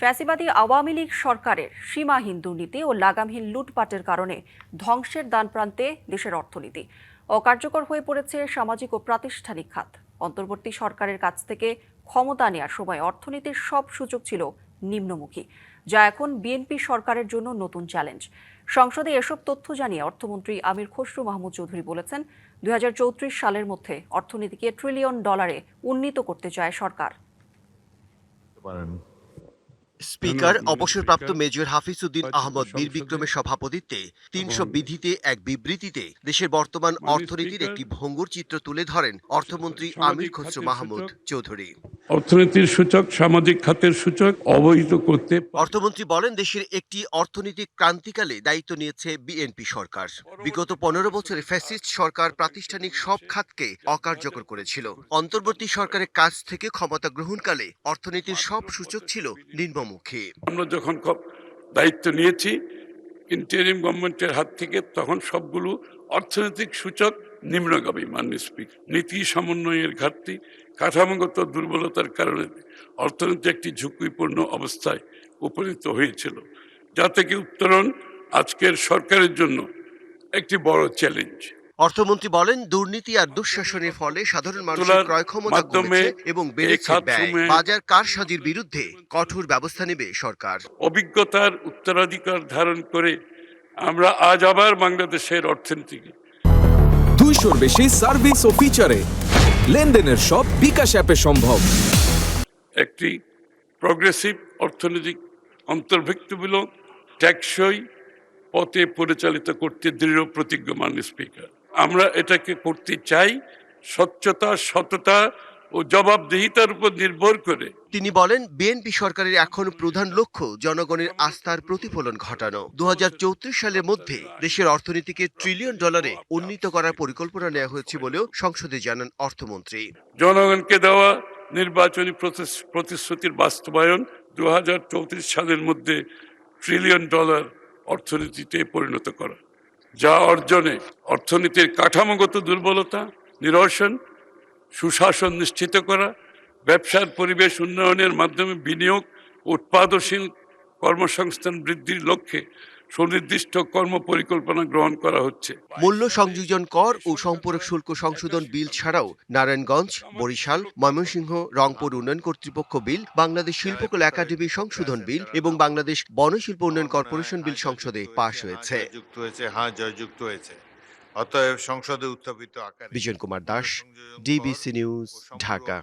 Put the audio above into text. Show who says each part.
Speaker 1: ফ্যাসিবাদী আওয়ামী লীগ সরকারের সীমাহীন দুর্নীতি ও লাগামহীন লুটপাটের কারণে ধ্বংসের দ্বারপ্রান্তে দেশের অর্থনীতি। অকার্যকর হয়ে পড়েছে সামাজিক ও প্রাতিষ্ঠানিক খাত। অন্তর্বর্তী সরকারের কাছ থেকে ক্ষমতা নেওয়ার সময় অর্থনীতির সব সূচক ছিল নিম্নমুখী, যা এখন বিএনপি সরকারের জন্য নতুন চ্যালেঞ্জ। সংসদে এসব তথ্য জানিয়ে অর্থমন্ত্রী আমির খসরু মাহমুদ চৌধুরী বলেছেন, 2034 সালের মধ্যে অর্থনীতিকে $1 ট্রিলিয়ন উন্নীত করতে চায় সরকার।
Speaker 2: স্পিকার অবসরপ্রাপ্ত মেজর হাফিজ উদ্দিন আহমদ বীর বিক্রমের সভাপতিত্বে 300 বিধিতে এক বিবৃতিতে দেশের বর্তমান অর্থনীতির একটি ভঙ্গুর চিত্র তুলে ধরেন অর্থমন্ত্রী আমির খসরু মাহমুদ চৌধুরী।
Speaker 3: অর্থনীতির সূচক সামাজিক খাতের সূচক অবহিত করতে
Speaker 2: অর্থমন্ত্রী বলেন, দেশের একটি অর্থনৈতিক ক্রান্তিকালে দায়িত্ব নিয়েছে বিএনপি সরকার। বিগত 15 বছরে ফ্যাসিস্ট সরকার প্রাতিষ্ঠানিক সব খাতকে অকার্যকর করেছিল। অন্তর্বর্তী সরকারের কাছ থেকে ক্ষমতা গ্রহণকালে অর্থনীতির সব সূচক ছিল নিম্নমুখী।
Speaker 3: আমরা যখন দায়িত্ব নিয়েছি ইন্টারিম গভর্নমেন্টের হাত থেকে, তখন সবগুলো অর্থনৈতিক সূচক নিম্নগামী। মাননীয় স্পিকার, নীতি সমন্বয়ের ঘাটতি, কাঠামোগত দুর্বলতার কারণে অর্থনীতি একটি ঝুঁকিপূর্ণ অবস্থায় উপনীত হয়েছিল, যা থেকে উত্তরণ আজকের সরকারের জন্য একটি বড় চ্যালেঞ্জ।
Speaker 2: অর্থমন্ত্রী বলেন, দুর্নীতি আর দুঃশাসনের ফলে সাধারণ মানুষের ক্রয় ক্ষমতা কমেছে এবং বেড়েছে ব্যয়। বাজার কারসাজির বিরুদ্ধে কঠোর ব্যবস্থা নেবে সরকার।
Speaker 3: অভিজ্ঞতার উত্তরাধিকার ধারণ করে আমরা আজ আবার বাংলাদেশের অর্থনীতিকে
Speaker 4: 200-র বেশি সার্ভিস ও ফিচারে লেনদেনের সব বিকাশ অ্যাপে সম্ভব।
Speaker 3: একটি প্রগ্রেসিভ অর্থনৈতিক অন্তর্ভুক্তিমূলক টেকসই পথে পরিচালিত করতে দৃঢ় প্রতিজ্ঞ। মাননীয় স্পিকার, আমরা এটাকে করতে চাই স্বচ্ছতা, সততা ও জবাবদিহিতার উপর নির্ভর করে।
Speaker 2: তিনি বলেন, বিএনপি সরকারের এখন প্রধান লক্ষ্য জনগণের আস্থার প্রতিফলন ঘটানো। 2034 সালের মধ্যে দেশের অর্থনীতিকে $1 ট্রিলিয়ন উন্নীত করার পরিকল্পনা নেওয়া হয়েছে বলেও সংসদে জানান অর্থমন্ত্রী।
Speaker 3: জনগণকে দেওয়া নির্বাচনী প্রতিশ্রুতির বাস্তবায়ন, 2034 সালের মধ্যে $1 ট্রিলিয়ন অর্থনীতিতে পরিণত করা, যা অর্জনে অর্থনীতির কাঠামোগত দুর্বলতা নিরসন, সুশাসন নিশ্চিত করা, ব্যবসার পরিবেশ উন্নয়নের মাধ্যমে বিনিয়োগ, উৎপাদনশীল কর্মসংস্থান বৃদ্ধির লক্ষ্যে সুনির্দিষ্ট কর্ম পরিকল্পনা গ্রহণ করা হচ্ছে।
Speaker 2: মূল্য সংযোজন কর ও সম্পূরক শুল্ক সংশোধন বিল ছাড়াও নারায়ণগঞ্জ, বরিশাল, ময়মনসিংহ, রংপুর উন্নয়ন কর্তৃপক্ষ বিল, বাংলাদেশ শিল্পকলা একাডেমি সংশোধন বিল এবং বাংলাদেশ বনশিল্প উন্নয়ন কর্পোরেশন বিল সংসদে পাশ হয়েছে।
Speaker 5: জয়যুক্ত হয়েছে। অতএব সংসদে উত্থাপিত আকারে।
Speaker 2: Bijan Kumar Das, DBC news, Dhaka.